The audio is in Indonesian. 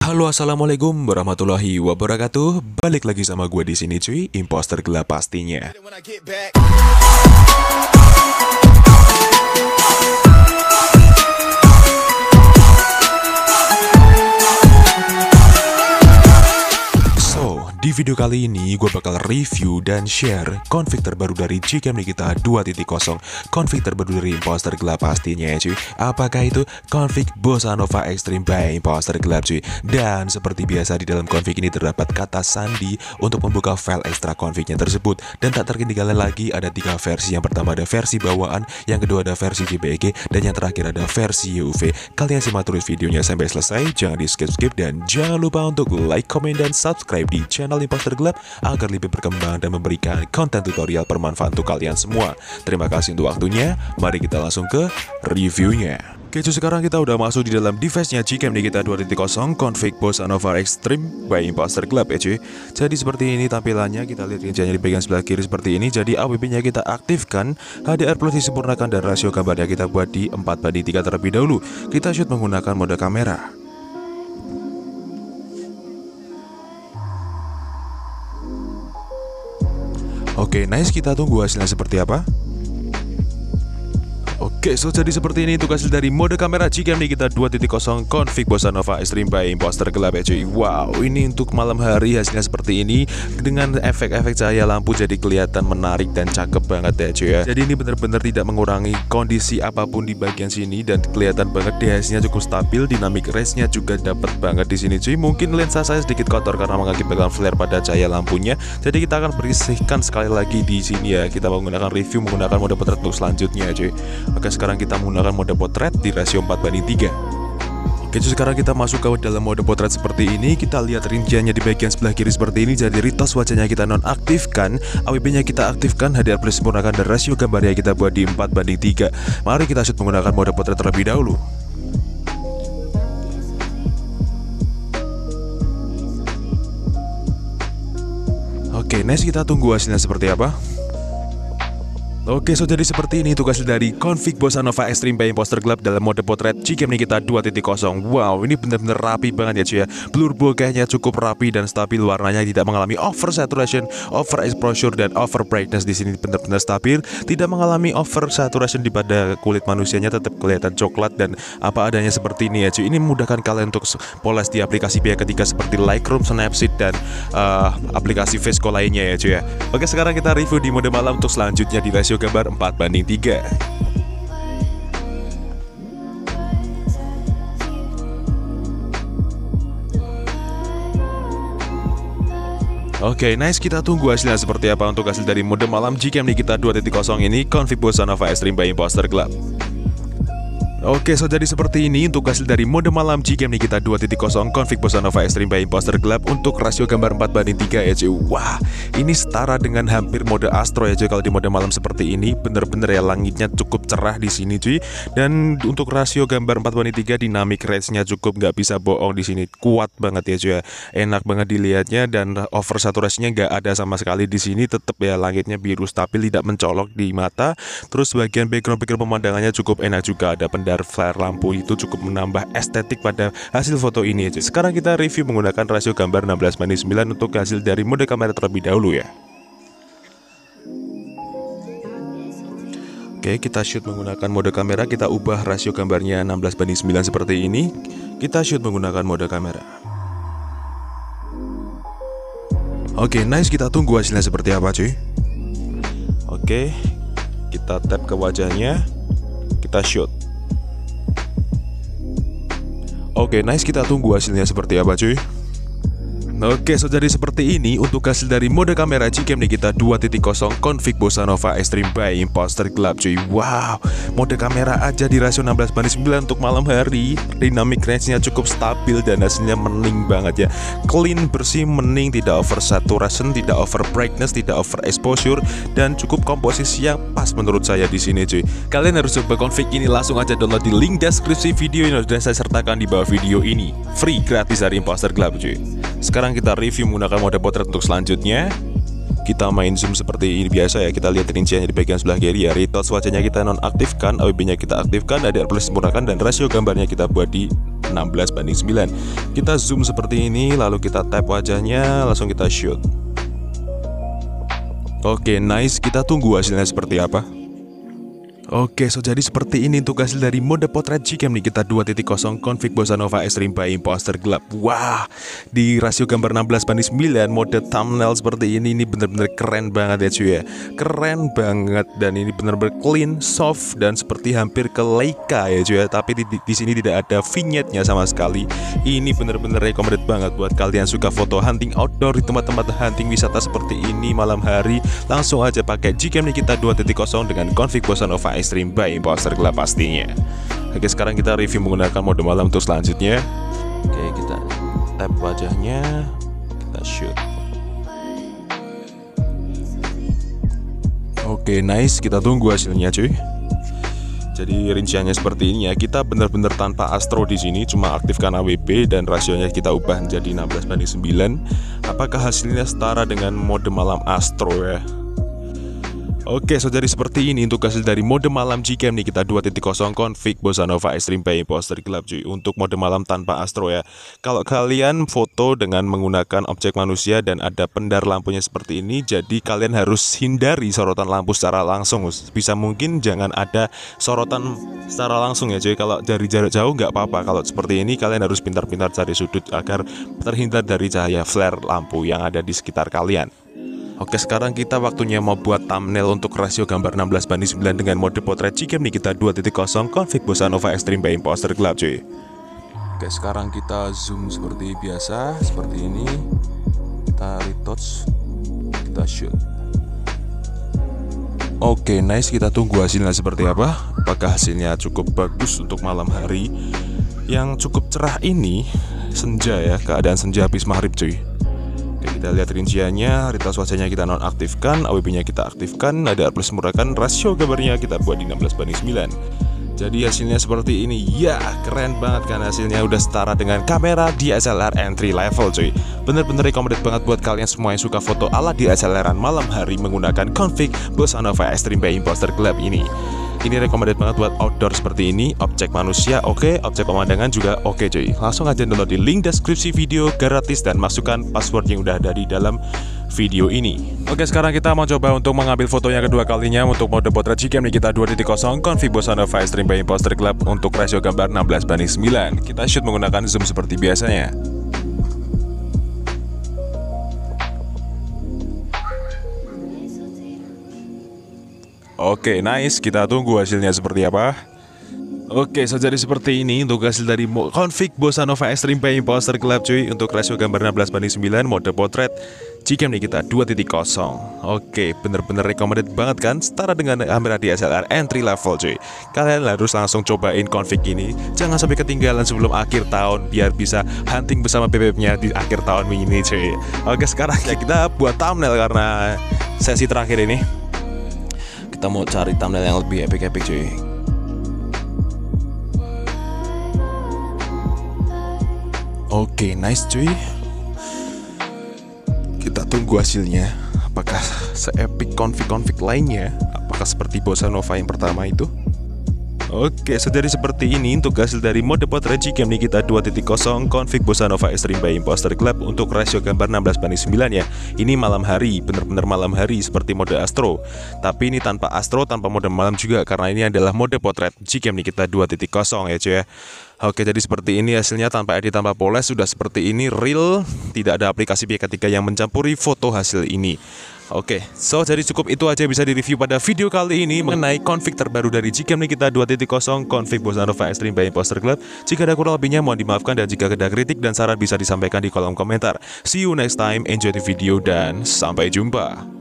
Halo, assalamualaikum warahmatullahi wabarakatuh. Balik lagi sama gue di sini cuy, imposter gelap pastinya. Di video kali ini gue bakal review dan share config terbaru dari Gcam Nikita 2.0, config terbaru dari imposter gelap pastinya ya cuy. Apakah itu config Bossa Nova Extreme by imposter gelap cuy. Dan seperti biasa di dalam config ini terdapat kata sandi untuk membuka file ekstra confignya tersebut. Dan tak terketinggalan lagi ada 3 versi. Yang pertama ada versi bawaan, yang kedua ada versi JPEG, dan yang terakhir ada versi UV. Kalian simak terus videonya sampai selesai, jangan di skip dan jangan lupa untuk like, komen, dan subscribe di channel imposter gelap agar lebih berkembang dan memberikan konten tutorial bermanfaat untuk kalian semua. Terima kasih untuk waktunya. Mari kita langsung ke reviewnya. Oke cuy, sekarang kita udah masuk di dalam device-nya Gcam Nikita 2.0 config Bossa Nova Extreme by imposter gelap ya cuy. Jadi seperti ini tampilannya, kita lihat rinciannya di bagian sebelah kiri seperti ini. Jadi AWP-nya kita aktifkan, HDR plus disempurnakan, dan rasio gambarnya kita buat di 4:3 terlebih dahulu. Kita shoot menggunakan mode kamera. Oke, nice, kita tunggu hasilnya seperti apa. Oke, jadi seperti ini untuk hasil dari mode kamera Gcam Nikita 2.0 config Bossa Nova Extreme by imposter gelap ya cuy. Wow, ini untuk malam hari hasilnya seperti ini dengan efek-efek cahaya lampu jadi kelihatan menarik dan cakep banget ya cuy ya. Jadi ini benar-benar tidak mengurangi kondisi apapun di bagian sini dan kelihatan banget deh, hasilnya cukup stabil, dynamic range-nya juga dapat banget di sini cuy. Mungkin lensa saya sedikit kotor karena mengakibatkan flare pada cahaya lampunya. Jadi kita akan bersihkan sekali lagi di sini ya. Kita menggunakan review menggunakan mode potret untuk selanjutnya ya cuy. Oke, sekarang kita menggunakan mode potret di rasio 4:3. Oke, sekarang kita masuk ke dalam mode potret seperti ini. Kita lihat rinciannya di bagian sebelah kiri seperti ini. Jadi retouch wajahnya kita nonaktifkan, AWP-nya kita aktifkan, HDR plus disempurnakan, dan rasio gambarnya kita buat di 4:3. Mari kita shoot menggunakan mode potret terlebih dahulu. Oke, nice, kita tunggu hasilnya seperti apa. Oke, jadi seperti ini untuk hasil dari config Bossa Nova Extreme by imposter gelap dalam mode potret Gcam Nikita 2.0. Wow, ini benar-benar rapi banget ya cuy ya. Blur bokehnya cukup rapi dan stabil, warnanya tidak mengalami over saturation, over exposure, dan over brightness. Di sini benar-benar stabil, tidak mengalami over saturation di pada kulit manusianya, tetap kelihatan coklat dan apa adanya seperti ini ya cuy. Ini memudahkan kalian untuk poles di aplikasi pihak ketiga seperti Lightroom, Snapseed, dan aplikasi VSCO lainnya ya cuy ya. Oke, sekarang kita review di mode malam untuk selanjutnya di rasio gambar 4:3. Oke, nice, kita tunggu hasilnya seperti apa untuk hasil dari mode malam Gcam Nikita 2.0 ini config Bossa Nova Extreme by imposter gelap. Oke, jadi seperti ini untuk hasil dari mode malam Gcam Nikita 2.0 config Bossa Nova Extreme by imposter gelap untuk rasio gambar 4:3 ya cuy. Wah, ini setara dengan hampir mode Astro ya cuy. Kalau di mode malam seperti ini bener-bener ya, langitnya cukup cerah di sini cuy. Dan untuk rasio gambar 4:3, dynamic range-nya cukup, nggak bisa bohong di sini, kuat banget ya cuy ya. Enak banget dilihatnya dan over saturasinya nggak ada sama sekali di sini. Tetap ya langitnya biru stabil, tidak mencolok di mata. Terus bagian background pemandangannya cukup enak juga, ada flare lampu itu cukup menambah estetik pada hasil foto ini aja. Sekarang kita review menggunakan rasio gambar 16:9 untuk hasil dari mode kamera terlebih dahulu ya. Oke, kita shoot menggunakan mode kamera, kita ubah rasio gambarnya 16:9 seperti ini. Kita shoot menggunakan mode kamera. Oke, nice, kita tunggu hasilnya seperti apa cuy. Oke, kita tap ke wajahnya, kita shoot. Oke, nice, kita tunggu hasilnya seperti apa cuy. Oke, jadi seperti ini untuk hasil dari mode kamera Gcam Nikita 2.0 config Bossa Nova Extreme by imposter gelap cuy. Wow, mode kamera aja di rasio 16:9 untuk malam hari. Dynamic range-nya cukup stabil dan hasilnya mening banget ya. Clean, bersih, mening, tidak over saturation, tidak over brightness, tidak over exposure, dan cukup komposisi yang pas menurut saya di sini cuy. Kalian harus coba config ini, langsung aja download di link deskripsi video yang sudah saya sertakan di bawah video ini. Free, gratis dari imposter gelap cuy. Sekarang kita review menggunakan mode potret untuk selanjutnya. Kita main zoom seperti ini biasa ya. Kita lihat rinciannya di bagian sebelah kiri ya. Retouch wajahnya kita nonaktifkan, AWP-nya kita aktifkan, HDR plus disempurnakan, dan rasio gambarnya kita buat di 16:9. Kita zoom seperti ini, lalu kita tap wajahnya, langsung kita shoot. Oke, nice. Kita tunggu hasilnya seperti apa. Oke, so jadi seperti ini untuk hasil dari mode potret Gcam Nikita 2.0 config Bossa Nova Extreme by Imposter Gelap. Wah, di rasio gambar 16:9 mode thumbnail seperti ini bener-bener keren banget ya cuy ya. Keren banget, dan ini bener-bener clean, soft, dan seperti hampir ke Leica ya cuy ya. Tapi di sini tidak ada vignette-nya sama sekali. Ini bener-bener recommended banget buat kalian suka foto hunting outdoor di tempat-tempat hunting wisata seperti ini malam hari. Langsung aja pakai Gcam Nikita 2.0 dengan config Bossa Nova Extreme by Imposter Gelap pastinya. Oke, sekarang kita review menggunakan mode malam untuk selanjutnya. Oke, kita tap wajahnya, kita shoot. Oke, nice. Kita tunggu hasilnya cuy. Jadi rinciannya seperti ini ya. Kita benar-benar tanpa astro di sini, cuma aktifkan AWP dan rasionya kita ubah menjadi 16:9. Apakah hasilnya setara dengan mode malam astro ya? Oke, so jadi seperti ini untuk hasil dari mode malam Gcam Nikita 2.0 config Bossa Nova Extreme by Imposter Gelap cuy. Untuk mode malam tanpa astro ya. Kalau kalian foto dengan menggunakan objek manusia dan ada pendar lampunya seperti ini, jadi kalian harus hindari sorotan lampu secara langsung. Bisa mungkin jangan ada sorotan secara langsung ya cuy. Kalau dari jarak jauh nggak apa-apa. Kalau seperti ini kalian harus pintar-pintar cari sudut agar terhindar dari cahaya flare lampu yang ada di sekitar kalian. Oke, sekarang kita waktunya mau buat thumbnail untuk rasio gambar 16:9 dengan mode potret Gcam Nikita 2.0 config Bossa Nova Extreme by Imposter Gelap cuy. Oke, sekarang kita zoom seperti biasa, seperti ini. Kita retouch, kita shoot. Oke, nice. Kita tunggu hasilnya seperti apa. Apakah hasilnya cukup bagus untuk malam hari yang cukup cerah ini? Senja ya, keadaan senja habis maghrib cuy. Kita lihat rinciannya, retouch wajahnya kita nonaktifkan, AWP-nya kita aktifkan, ada plus murahkan, rasio gambarnya kita buat di 16:9. Jadi hasilnya seperti ini. Ya, keren banget kan hasilnya, udah setara dengan kamera DSLR entry level cuy. Bener-bener recommended banget buat kalian semua yang suka foto ala DSLR-an malam hari menggunakan config Bossa Nova Extreme by Imposter Gelap ini. Ini recommended banget buat outdoor seperti ini. Objek manusia oke, objek pemandangan juga oke cuy. Langsung aja download di link deskripsi video gratis dan masukkan password yang udah ada di dalam video ini. Oke, sekarang kita mau coba untuk mengambil foto yang kedua kalinya untuk mode potret Gcam Nikita 2.0 config Bossa Nova Extreme by Imposter Gelap untuk rasio gambar 16:9. Kita shoot menggunakan zoom seperti biasanya. Oke, nice. Kita tunggu hasilnya seperti apa. Oke, so jadi seperti ini untuk hasil dari config Bossa Nova Extreme by Imposter Gelap cuy. Untuk rasio gambar 16:9 mode potret Gcam Nikita 2.0. Oke, bener-bener recommended banget kan. Setara dengan kamera DSLR entry level cuy. Kalian harus langsung cobain config ini. Jangan sampai ketinggalan sebelum akhir tahun, biar bisa hunting bersama bebeknya di akhir tahun ini cuy. Oke, sekarang ya kita buat thumbnail karena sesi terakhir ini. Kita mau cari thumbnail yang lebih epic-epic cuy. Oke, nice cuy. Kita tunggu hasilnya. Apakah se-epic config-config lainnya? Apakah seperti Bossa Nova yang pertama itu? Oke, so jadi seperti ini untuk hasil dari mode potret Gcam Nikita 2.0 config Bossa Nova Extreme by Imposter Gelap untuk rasio gambar 16:9 ya. Ini malam hari, bener-bener malam hari seperti mode astro. Tapi ini tanpa astro, tanpa mode malam juga, karena ini adalah mode potret Gcam Nikita 2.0 ya cuy ya. Oke, jadi seperti ini hasilnya tanpa edit, tanpa poles, sudah seperti ini real. Tidak ada aplikasi pihak ketiga yang mencampuri foto hasil ini. Oke, so jadi cukup itu aja bisa direview pada video kali ini mengenai config terbaru dari Gcam Nikita 2.0 config Bossa Nova Extreme by Imposter Gelap. Jika ada kurang lebihnya mohon dimaafkan, dan jika ada kritik dan saran bisa disampaikan di kolom komentar. See you next time, enjoy the video, dan sampai jumpa.